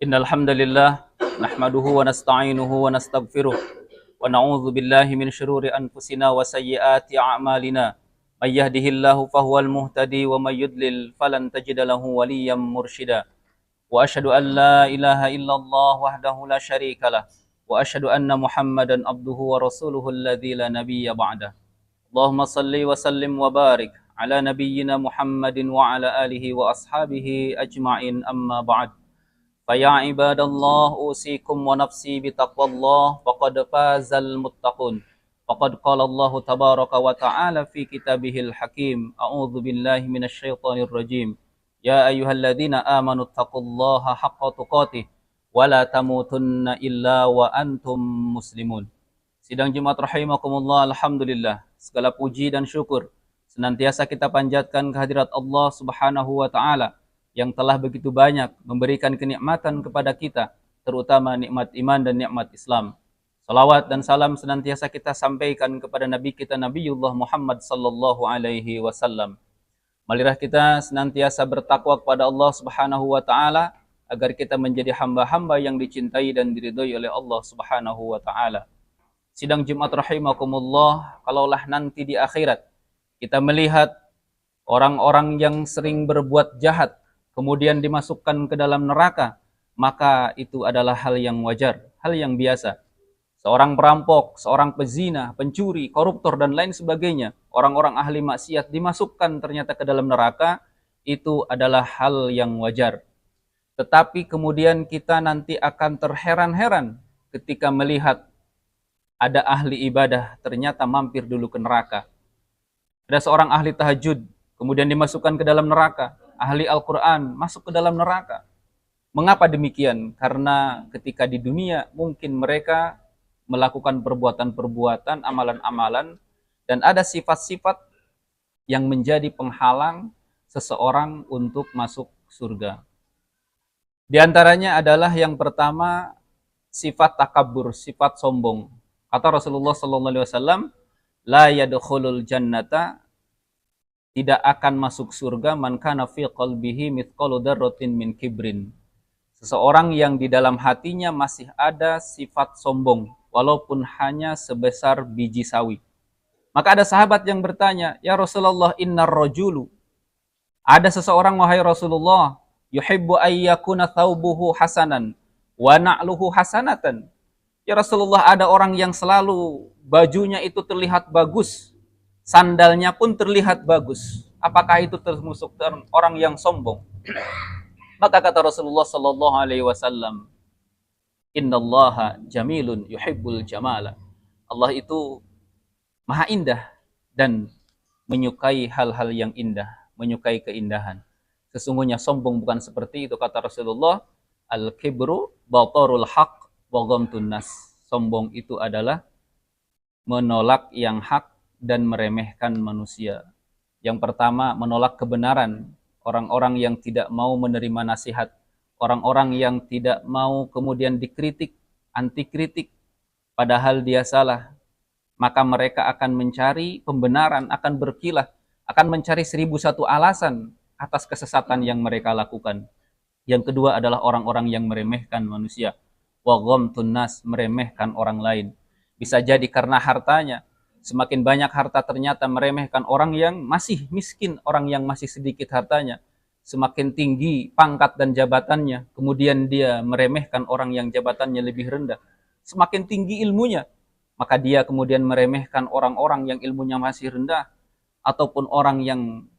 Innal hamdalillah nahmaduhu wa nasta'inuhu wa nastaghfiruh wa na'udzu billahi min shururi anfusina wa sayyiati a'malina. May yahdihillahu fahuwal muhtadi wa may yudlil falan tajida lahu waliyyan mursyida. Wa asyhadu an la ilaha illallah wahdahu la syarikalah wa asyhadu anna Muhammadan abduhu wa rasuluhu alladzi la nabiyya ba'dah. Allahumma salli wa sallim wa barik ala nabiyyina Muhammadin wa ala alihi wa ashabihi ajma'in amma ba'd. Faya ibadallah usikum wa nafsi bitaqwallah faqad fazal muttaqun. Faqad qala Allah tabaraka wa ta'ala fi kitabihil hakim. A'udzu billahi minasyaitonir rajim. Ya ayyuhalladzina amanu taqullaha haqqa tuqatih wa la tamutunna illa wa antum muslimun. Sidang Jumat rahimakumullah, alhamdulillah. Segala puji dan syukur senantiasa kita panjatkan kehadirat Allah Subhanahu wa taala yang telah begitu banyak memberikan kenikmatan kepada kita, terutama nikmat iman dan nikmat Islam. Salawat dan salam senantiasa kita sampaikan kepada Nabi kita Nabiullah Muhammad sallallahu alaihi wasallam. Marilah kita senantiasa bertakwa kepada Allah Subhanahu wa taala agar kita menjadi hamba-hamba yang dicintai dan diridhoi oleh Allah Subhanahu wa taala. Sidang Jumat rahimakumullah, kalaulah nanti di akhirat kita melihat orang-orang yang sering berbuat jahat kemudian dimasukkan ke dalam neraka, maka itu adalah hal yang wajar, hal yang biasa. Seorang perampok, seorang pezina, pencuri, koruptor, dan lain sebagainya, orang-orang ahli maksiat dimasukkan ternyata ke dalam neraka, itu adalah hal yang wajar. Tetapi kemudian kita nanti akan terheran-heran ketika melihat ada ahli ibadah ternyata mampir dulu ke neraka. Ada seorang ahli tahajud, kemudian dimasukkan ke dalam neraka. Ahli Al-Quran masuk ke dalam neraka. Mengapa demikian? Karena ketika di dunia mungkin mereka melakukan perbuatan-perbuatan, amalan-amalan, dan ada sifat-sifat yang menjadi penghalang seseorang untuk masuk surga. Di antaranya adalah yang pertama, sifat takabur, sifat sombong. Kata Rasulullah SAW, la yadkhulul jannata, tidak akan masuk surga man kana fi qalbihi mithqalu dzarratin min kibrin. Seseorang yang di dalam hatinya masih ada sifat sombong walaupun hanya sebesar biji sawi. Maka ada sahabat yang bertanya, "Ya Rasulullah, innar rajulu." Ada seseorang wahai Rasulullah, yuhibbu ayyakuna thawbuhu hasanan wa na'luhu hasanatan. Ya Rasulullah, ada orang yang selalu bajunya itu terlihat bagus, sandalnya pun terlihat bagus. Apakah itu termasuk orang yang sombong? Maka kata Rasulullah sallallahu alaihi wasallam, "Innallaha jamilun yuhibbul jamala." Allah itu maha indah dan menyukai hal-hal yang indah, menyukai keindahan. Sesungguhnya sombong bukan seperti itu, kata Rasulullah, "Al-kibru batarul haq wa ghamtun nas." Sombong itu adalah menolak yang hak dan meremehkan manusia. Yang pertama, menolak kebenaran. Orang-orang yang tidak mau menerima nasihat. Orang-orang yang tidak mau kemudian dikritik, anti kritik, padahal dia salah. Maka mereka akan mencari pembenaran, akan berkilah, akan mencari 1001 alasan atas kesesatan yang mereka lakukan. Yang kedua adalah orang-orang yang meremehkan manusia. Wa ghamtun nas, meremehkan orang lain. Bisa jadi karena hartanya. Semakin banyak harta ternyata meremehkan orang yang masih miskin, orang yang masih sedikit hartanya. Semakin tinggi pangkat dan jabatannya, kemudian dia meremehkan orang yang jabatannya lebih rendah. Semakin tinggi ilmunya, maka dia kemudian meremehkan orang-orang yang ilmunya masih rendah. Ataupun orang yang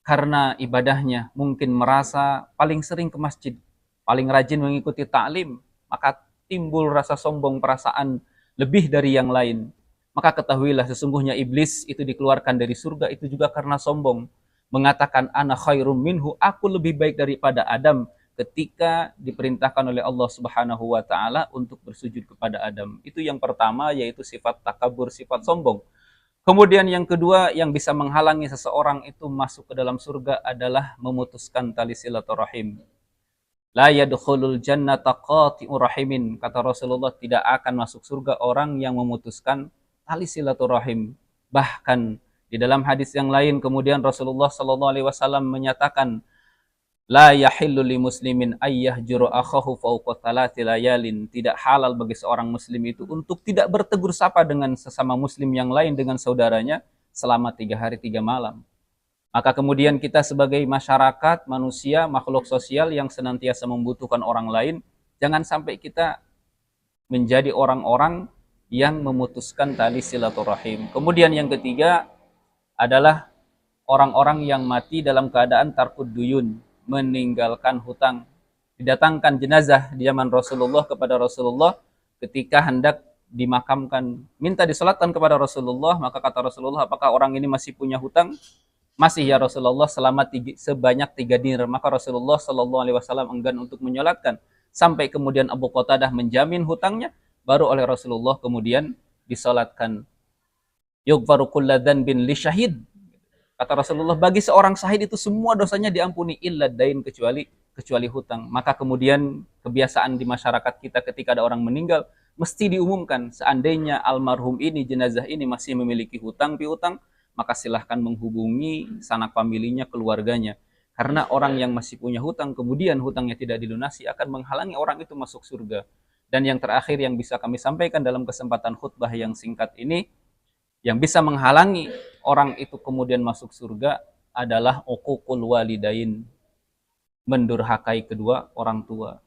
karena ibadahnya mungkin merasa paling sering ke masjid, paling rajin mengikuti ta'lim, maka timbul rasa sombong, perasaan lebih dari yang lain. Maka ketahuilah sesungguhnya iblis itu dikeluarkan dari surga itu juga karena sombong. Mengatakan ana khairum minhu, aku lebih baik daripada Adam, ketika diperintahkan oleh Allah Subhanahu wa taala untuk bersujud kepada Adam. Itu yang pertama, yaitu sifat takabur, sifat sombong. Kemudian yang kedua yang bisa menghalangi seseorang itu masuk ke dalam surga adalah memutuskan tali silaturahim. La yadkhulul jannata qati'ur rahimin. Kata Rasulullah, tidak akan masuk surga orang yang memutuskan tali silaturahim. Bahkan di dalam hadis yang lain kemudian Rasulullah sallallahu alaihi wasallam menyatakan, La yahillu li muslimin ayyahjuru akhahu fawqa thalathi layalin. Tidak halal bagi seorang muslim itu untuk tidak bertegur sapa dengan sesama muslim yang lain, dengan saudaranya, selama 3 hari 3 malam. Maka kemudian kita sebagai masyarakat, manusia, makhluk sosial yang senantiasa membutuhkan orang lain, jangan sampai kita menjadi orang-orang yang memutuskan tali silaturahim. Kemudian yang ketiga adalah orang-orang yang mati dalam keadaan tarkud duyun, meninggalkan hutang. Didatangkan jenazah di zaman Rasulullah kepada Rasulullah ketika hendak dimakamkan, minta disolatkan kepada Rasulullah. Maka kata Rasulullah, apakah orang ini masih punya hutang? Masih ya Rasulullah, sebanyak 3 dinar. Maka Rasulullah SAW enggan untuk menyolatkan, sampai kemudian Abu Qatadah menjamin hutangnya, baru oleh Rasulullah kemudian disolatkan. Yughfaru kulla dzanbin li syahid. Kata Rasulullah, bagi seorang syahid itu semua dosanya diampuni, illa dain, kecuali hutang. Maka kemudian kebiasaan di masyarakat kita ketika ada orang meninggal, mesti diumumkan, seandainya almarhum ini, jenazah ini masih memiliki hutang piutang, maka silahkan menghubungi sanak familinya, keluarganya. Karena orang yang masih punya hutang, kemudian hutangnya tidak dilunasi, akan menghalangi orang itu masuk surga. Dan yang terakhir yang bisa kami sampaikan dalam kesempatan khutbah yang singkat ini, yang bisa menghalangi orang itu kemudian masuk surga adalah uququl walidain, mendurhakai kedua orang tua.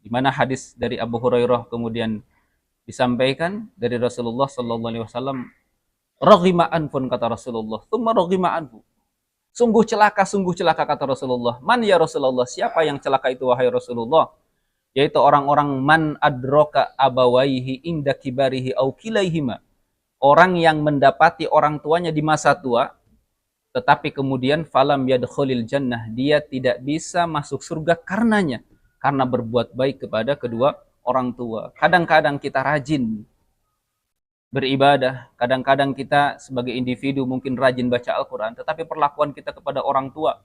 Di mana hadis dari Abu Hurairah kemudian disampaikan dari Rasulullah sallallahu alaihi wasallam, raghima anfun, kata Rasulullah, tsumma raghima anfu. Sungguh celaka kata Rasulullah. Man ya Rasulullah, siapa yang celaka itu wahai Rasulullah? Yaitu orang-orang man adroka abawaihi inda kibarihi au kilaihima. Orang yang mendapati orang tuanya di masa tua, tetapi kemudian falam yadkhulil jannah, dia tidak bisa masuk surga karenanya, karena berbuat baik kepada kedua orang tua. Kadang-kadang kita rajin beribadah, kadang-kadang kita sebagai individu mungkin rajin baca Al-Quran, tetapi perlakuan kita kepada orang tua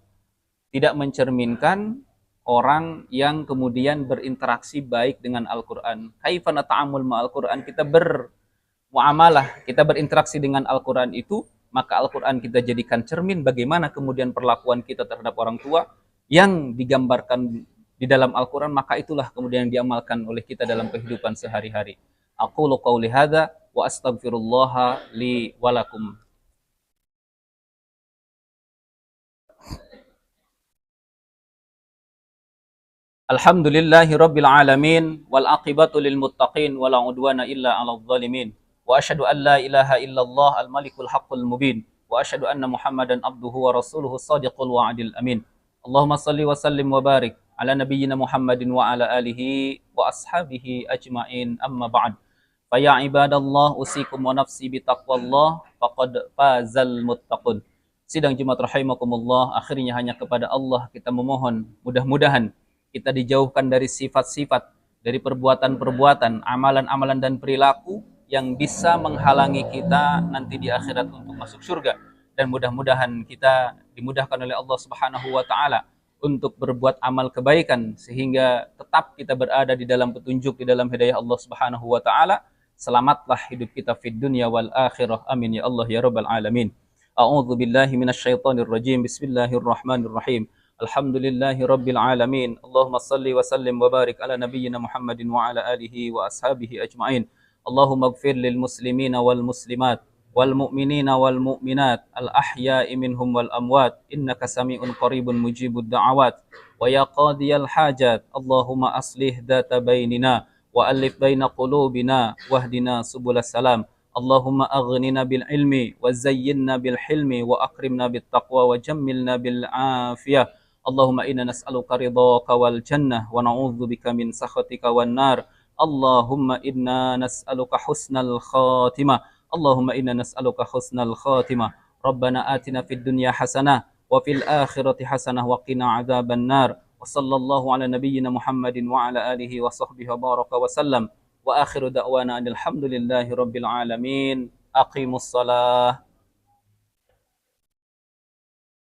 tidak mencerminkan orang yang kemudian berinteraksi baik dengan Al-Quran. Kaifa nata'amul ma'al Quran, kita bermuamalah, kita berinteraksi dengan Al-Quran itu, maka Al-Quran kita jadikan cermin bagaimana kemudian perlakuan kita terhadap orang tua yang digambarkan di dalam Al-Quran, maka itulah kemudian diamalkan oleh kita dalam kehidupan sehari-hari. Aqulu qawli hadza wa astaghfirullah li wa lakum. Alhamdulillahi rabbil alamin wal aqibatu lil muttaqin wala udwana illa 'alal zalimin. Wa asyhadu an la ilaha illallah al malikul haqqul mubin wa asyhadu anna Muhammadan abduhu wa rasuluhu shadiqul wa'dil amin. Allahumma shalli wa sallim wa barik ala nabiyyina Muhammadin wa ala alihi wa ashabihi ajmain, amma ba'd. Fa ya ibadallah usikum wa nafsi bi taqwallah faqad fazal muttaqun. Sidang Jumat rahimakumullah, akhirnya hanya kepada Allah kita memohon, mudah-mudahan kita dijauhkan dari sifat-sifat, dari perbuatan-perbuatan, amalan-amalan dan perilaku yang bisa menghalangi kita nanti di akhirat untuk masuk surga. Dan mudah-mudahan kita dimudahkan oleh Allah Subhanahu wa taala untuk berbuat amal kebaikan sehingga tetap kita berada di dalam petunjuk, di dalam hidayah Allah Subhanahu wa taala. Selamatlah hidup kita fid dunya wal akhirah. Amin ya Allah ya rabbal alamin. A'udzu billahi minasyaitonir rajim. Bismillahirrahmanirrahim. Alhamdulillahi rabbil alamin. Allahumma salli wa sallim wa barik ala nabiyyina Muhammadin wa ala alihi wa ashabihi ajma'in. Allahumma ighfir lil muslimina wal muslimat wal mu'minina wal mu'minat al ahya'i minhum wal amwat innaka sami'un qaribun mujibud da'awat wa ya qadiyal hajat. Allahumma aslih dhata bainina wa alif baina qulubina wahdina subulas salam. Allahumma aghnina bil ilmi wa zayyinna bil hilmi wa akrimna bit taqwa wa jammilna bil afiyah. Allahumma inna nas'aluka ridhaka wal jannah wa na'udzubika min sakhatika wan nar. Allahumma inna nas'aluka husnal khatimah. Allahumma inna nas'aluka husnal khatimah. Rabbana atina fid dunya hasanah wa fil akhirati hasanah wa qina adzaban nar. Wa sallallahu ala nabiyyina Muhammadin wa ala alihi wa sahbihi wa baraka wa sallam. Wa akhiru da'wana alhamdulillahi rabbil alamin. Aqimus salah.